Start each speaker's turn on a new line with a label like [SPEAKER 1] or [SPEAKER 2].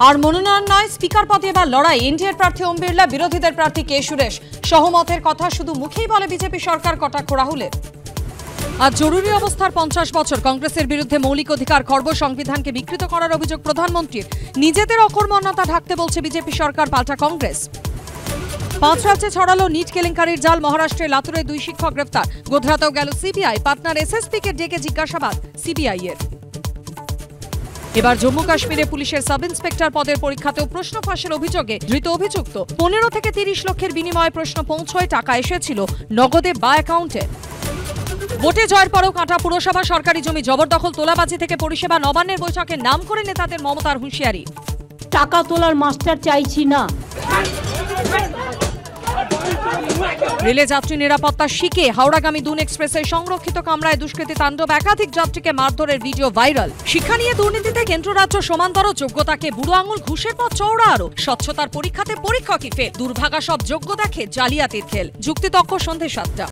[SPEAKER 1] আর মনোনয়ন নয়, স্পিকার পদে এবার লড়াই। এনডিএর প্রার্থী ওম বিড়লা, বিরোধীদের প্রার্থী কে সুরেশ। সহমতের কথা শুধু মুখেই বলে বিজেপি সরকার, কটাক্ষ রাহুলের। আজ জরুরি অবস্থার 50 বছর। কংগ্রেসের বিরুদ্ধে মৌলিক অধিকার খর্ব, সংবিধানকে বিকৃত করার অভিযোগ প্রধানমন্ত্রীর। নিজেদের অকর্মণ্যতা ঢাকতে বলছে বিজেপি সরকার, পাল্টা কংগ্রেস। 5 রাজ্যে ছড়ালো নিট কেলেঙ্কারির জাল। মহারাষ্ট্রে লাতুরে 2 শিক্ষক গ্রেফতার। গোধরাতেও গেল সিবিআই। পাটনার এসএসপি কে ডেকে জিজ্ঞাসাবাদ সিবিআই এর। এবার জম্মু কাশ্মীরে পুলিশের সাব ইন্সপেক্টর পদের পরীক্ষাতেও প্রশ্ন ফাঁসের অভিযোগে ধৃত অভিযুক্ত। 15 থেকে 30 লক্ষের বিনিময়ে প্রশ্ন পৌঁছয়, টাকা এসেছিল নগদে বা অ্যাকাউন্টে। ভোটে জয়ের পরেও কাঁটা পুরসভা, সরকারি জমি জবরদখল, তোলাবাজি থেকে পরিষেবা। নবান্নের বৈঠকে নাম করে নেতাদের মমতার হুঁশিয়ারি।
[SPEAKER 2] টাকা তোলার মাস্টার চাইছি না।
[SPEAKER 1] রেলে যাত্রী নিরাপত্তা শিখে হাওড়াগামী দুন এক্সপ্রেসের সংরক্ষিত কামরায় দুষ্কৃতী তাণ্ডব। একাধিক যাত্রীকে মারধরের ভিডিও ভাইরাল। শিক্ষা নিয়ে দুর্নীতিতে কেন্দ্র রাজ্য সমান্তর। যোগ্যতাকে বুড়ো আঙুল, ঘুষের পথ চওড়া আরো। স্বচ্ছতার পরীক্ষাতে পরীক্ষকই ফেল। দুর্ভাগা সব যোগ্য দেখে জালিয়াতির খেল। যুক্তিতক্ক সন্ধে 7টা।